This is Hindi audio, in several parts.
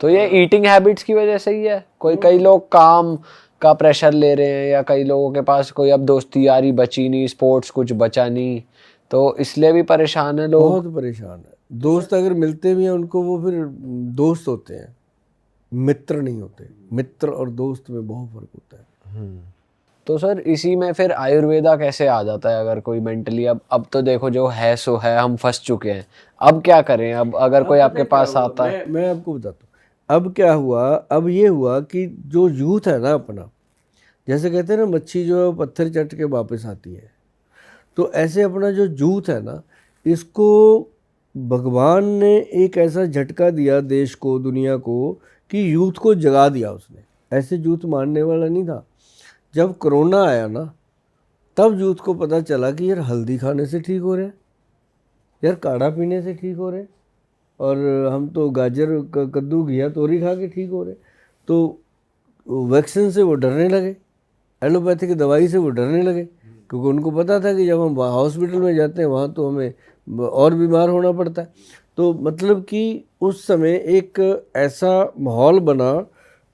तो ये ईटिंग हैबिट्स की वजह से ही है। कई लोग काम का प्रेशर ले रहे हैं, या कई लोगों के पास कोई अब दोस्ती यारी बची नहीं, स्पोर्ट्स कुछ बचा नहीं, तो इसलिए भी परेशान है लोग। बहुत परेशान है। दोस्त अगर मिलते भी हैं उनको, वो फिर दोस्त होते हैं, मित्र नहीं होते। मित्र और दोस्त में बहुत फर्क होता है। तो सर इसी में फिर आयुर्वेदा कैसे आ जाता है? अगर कोई मेंटली अब तो देखो जो है सो है, हम फंस चुके हैं, अब क्या करें? अब अगर कोई आपके पास आता है। मैं आपको बताता हूँ अब क्या हुआ। अब ये हुआ कि जो यूथ है ना अपना, जैसे कहते हैं ना मच्छी जो है पत्थर चट के वापस आती है, तो ऐसे अपना जो यूथ है ना, इसको भगवान ने एक ऐसा झटका दिया देश को, दुनिया को, कि यूथ को जगा दिया उसने। ऐसे यूथ मानने वाला नहीं था। जब कोरोना आया ना, तब यूथ को पता चला कि यार हल्दी खाने से ठीक हो रहे हैं, यार काढ़ा पीने से ठीक हो रहे हैं, और हम तो गाजर कद्दू घिया तोरी खा के ठीक हो रहे। तो वैक्सीन से वो डरने लगे, एलोपैथिक दवाई से वो डरने लगे, क्योंकि उनको पता था कि जब हम हॉस्पिटल में जाते हैं वहाँ तो हमें और बीमार होना पड़ता है। तो मतलब कि उस समय एक ऐसा माहौल बना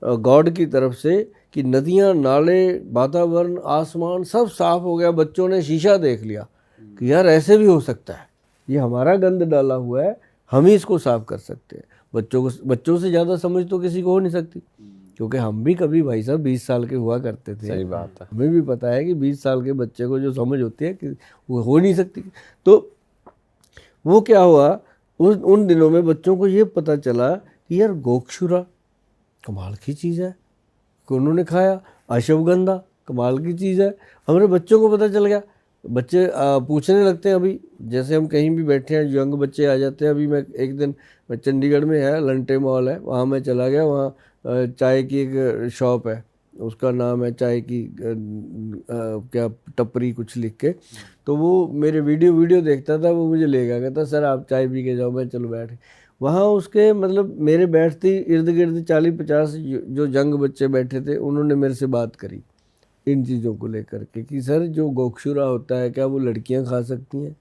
गॉड की तरफ से कि नदियाँ, नाले, वातावरण, आसमान सब साफ हो गया। बच्चों ने शीशा देख लिया कि यार ऐसे भी हो सकता है, ये हमारा गंद डाला हुआ है, हम ही इसको साफ कर सकते हैं। बच्चों से ज़्यादा समझ तो किसी को हो नहीं सकती, क्योंकि हम भी कभी भाई साहब 20 साल के हुआ करते थे। सही बात है। हमें भी पता है कि 20 साल के बच्चे को जो समझ होती है कि वो हो नहीं सकती। तो वो क्या हुआ, उन दिनों में बच्चों को ये पता चला कि यार गोक्षुरा कमाल की चीज़ है, कि उन्होंने खाया। अश्वगंधा कमाल की चीज़ है, हमारे बच्चों को पता चल गया। बच्चे पूछने लगते हैं। अभी जैसे हम कहीं भी बैठे हैं, यंग बच्चे आ जाते हैं। अभी मैं एक दिन, मैं चंडीगढ़ में है लंटे मॉल है, वहाँ मैं चला गया। वहाँ चाय की एक शॉप है, उसका नाम है चाय की क्या टपरी कुछ लिख के। तो वो मेरे वीडियो देखता था, वो मुझे ले गया, कहता सर आप चाय पी के जाओ। मैं चलो बैठ। वहाँ उसके मतलब मेरे बैठते इर्द गिर्द 40-50 जो यंग बच्चे बैठे थे, उन्होंने मेरे से बात करी इन चीज़ों को लेकर के कि सर जो गोक्षुरा होता है क्या वो लड़कियां खा सकती हैं?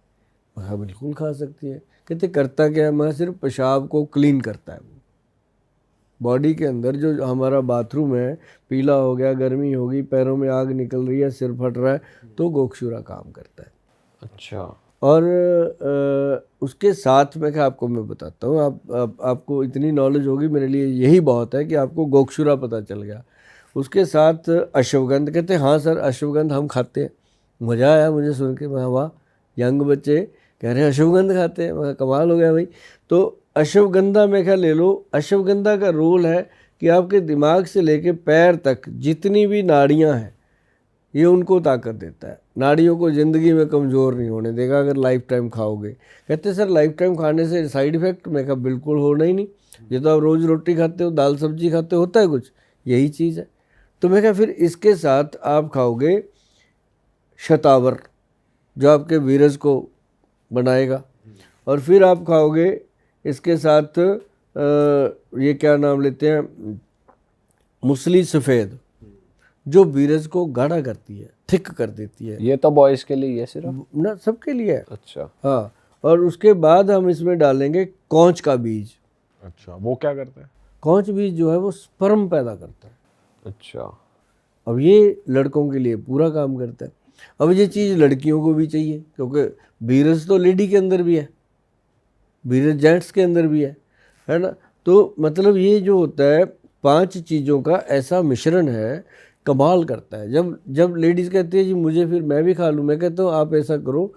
मैं कहा बिल्कुल खा सकती हैं। कहते करता क्या है? मैं सिर्फ पेशाब को क्लीन करता है। बॉडी के अंदर जो हमारा बाथरूम है, पीला हो गया, गर्मी होगी, पैरों में आग निकल रही है, सिर फट रहा है, तो गोक्षुरा काम करता है। अच्छा। और उसके साथ में क्या आपको मैं बताता हूँ, आपको इतनी नॉलेज होगी, मेरे लिए यही बहुत है कि आपको गोक्षुरा पता चल गया। उसके साथ अश्वगंध। कहते हैं हाँ सर अश्वगंध हम खाते हैं। मज़ा आया मुझे सुन के। मैं वाह, यंग बच्चे कह रहे हैं अश्वगंध खाते हैं, मैं कमाल हो गया भाई। तो अश्वगंधा में क्या ले लो, अश्वगंधा का रोल है कि आपके दिमाग से लेके पैर तक जितनी भी नाड़ियाँ हैं, ये उनको ताकत देता है। नाड़ियों को ज़िंदगी में कमज़ोर नहीं होने देगा अगर लाइफ टाइम खाओगे। कहते सर लाइफ टाइम खाने से साइड इफ़ेक्ट? मैं कहा बिल्कुल होना ही नहीं। ये तो आप रोज़ रोटी खाते हो, दाल सब्जी खाते हो, होता है कुछ? यही चीज़ है। तो मैं कहा फिर इसके साथ आप खाओगे शतावर, जो आपके वीरज को बनाएगा। और फिर आप खाओगे इसके साथ ये क्या नाम लेते हैं, मूसली सफ़ेद, जो बीरज को गाढ़ा करती है, थिक कर देती है। ये तो बॉयज के लिए है सिर्फ ना, सबके लिए है। अच्छा। हाँ। और उसके बाद हम इसमें डालेंगे कौच का बीज। अच्छा, वो क्या करते हैं? कौच बीज जो है वो स्पर्म पैदा करता है। अच्छा। अब ये लड़कों के लिए पूरा काम करता है। अब ये चीज़ लड़कियों को भी चाहिए, क्योंकि बीरज तो लेडी के अंदर भी है, बीरज जेंट्स के अंदर भी है ना। तो मतलब ये जो होता है 5 चीज़ों का ऐसा मिश्रण है, कमाल करता है। जब लेडीज़ कहती है जी मुझे, फिर मैं भी खा लूँ, मैं कहता हूँ आप ऐसा करो,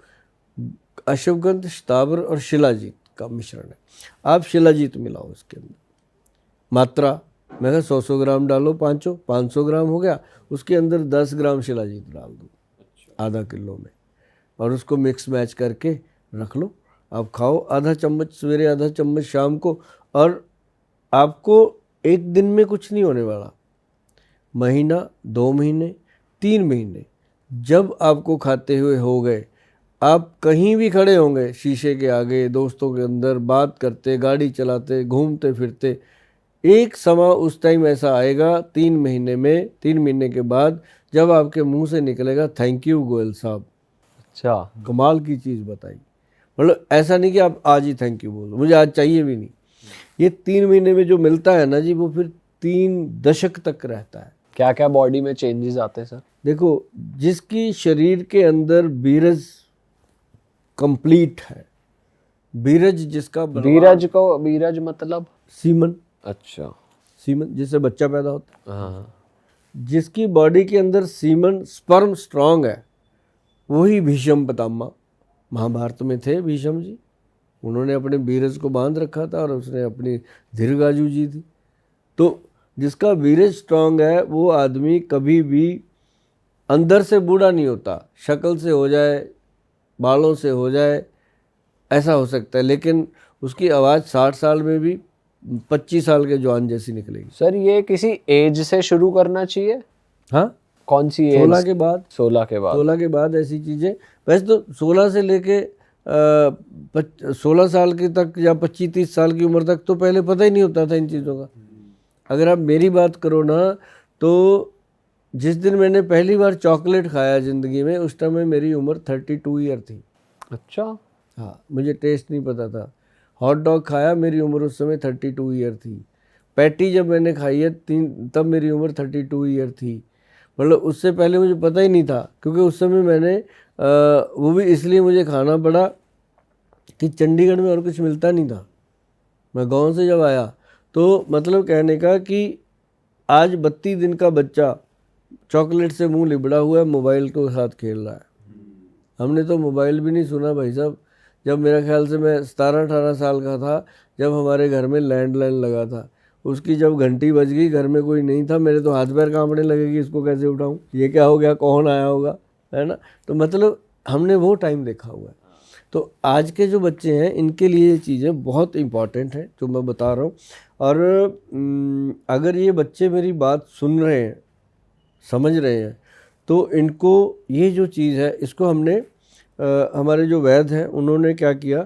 अश्वगंध, शतावर और शिलाजीत का मिश्रण है, आप शिलाजीत मिलाओ इसके अंदर। मात्रा मैं कहा 100 ग्राम डालो, 500 ग्राम हो गया, उसके अंदर 10 ग्राम शिलाजीत डाल दो आधा किलो में, और उसको मिक्स मैच करके रख लो। आप खाओ, आधा चम्मच सवेरे, आधा चम्मच शाम को, और आपको एक दिन में कुछ नहीं होने वाला। महीना, 2 महीने, 3 महीने जब आपको खाते हुए हो गए, आप कहीं भी खड़े होंगे शीशे के आगे, दोस्तों के अंदर बात करते, गाड़ी चलाते, घूमते फिरते, एक समय उस टाइम ऐसा आएगा 3 महीने में, 3 महीने के बाद, जब आपके मुंह से निकलेगा थैंक यू गोयल साहब। अच्छा। कमाल की चीज़ बताई। मतलब ऐसा नहीं कि आप आज ही थैंक यू बोलो, मुझे आज चाहिए भी नहीं। ये 3 महीने में जो मिलता है ना जी, वो फिर 3 दशक तक रहता है। क्या क्या बॉडी में चेंजेस आते हैं सर? देखो, जिसकी शरीर के अंदर बीरज कंप्लीट है, बीरज जिसका बीरज मतलब सीमन, अच्छा, सीमन जिससे बच्चा पैदा होता है, हाँ, जिसकी बॉडी के अंदर सीमन स्पर्म स्ट्रांग है, वही भीष्म पितामह महाभारत में थे। भीष्म जी, उन्होंने अपने बीरज को बांध रखा था और उसने अपनी दीर्घायु जी थी। तो जिसका बीरज स्ट्रांग है वो आदमी कभी भी अंदर से बूढ़ा नहीं होता। शक्ल से हो जाए, बालों से हो जाए, ऐसा हो सकता है, लेकिन उसकी आवाज़ 60 साल में भी 25 साल के जवान जैसी निकलेगी। सर ये किसी एज से शुरू करना चाहिए? हाँ, कौन सी एज? 16 के बाद। 16 के बाद? 16 के बाद ऐसी चीज़ें, वैसे तो 16 से लेके 16 साल की तक या 25-30 साल की उम्र तक तो पहले पता ही नहीं होता था इन चीज़ों का। अगर आप मेरी बात करो ना, तो जिस दिन मैंने पहली बार चॉकलेट खाया ज़िंदगी में, उस टाइम में मेरी उम्र 32 ईयर थी। अच्छा, हाँ, मुझे टेस्ट नहीं पता था। हॉट डॉग खाया, मेरी उम्र उस समय 32 ईयर थी। पैटी जब मैंने खाई है तब मेरी उम्र 32 ईयर थी। मतलब उससे पहले मुझे पता ही नहीं था, क्योंकि उस समय मैंने वो भी इसलिए मुझे खाना पड़ा कि चंडीगढ़ में और कुछ मिलता नहीं था। मैं गांव से जब आया, तो मतलब कहने का कि आज 32 दिन का बच्चा चॉकलेट से मुंह लिबड़ा हुआ है, मोबाइल के साथ खेल रहा है। हमने तो मोबाइल भी नहीं सुना भाई साहब, जब मेरा ख्याल से मैं 17-18 साल का था, जब हमारे घर में लैंडलाइन लगा था। उसकी जब घंटी बज गई, घर में कोई नहीं था, मेरे तो हाथ पैर कांपने लगे कि इसको कैसे उठाऊं, ये क्या हो गया, कौन आया होगा, है ना। तो मतलब हमने वो टाइम देखा हुआ है। तो आज के जो बच्चे हैं, इनके लिए ये चीज़ें बहुत इम्पॉर्टेंट हैं जो मैं बता रहा हूँ। और अगर ये बच्चे मेरी बात सुन रहे हैं, समझ रहे हैं, तो इनको ये जो चीज़ है, इसको हमने हमारे जो वैद्य हैं उन्होंने क्या किया,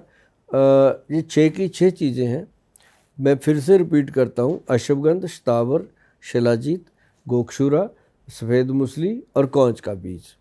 ये 6 की 6 चीज़ें हैं। मैं फिर से रिपीट करता हूँ: अश्वगंध, शतावर, शिलाजीत, गोक्षुरा, सफ़ेद मूसली और कौंच का बीज।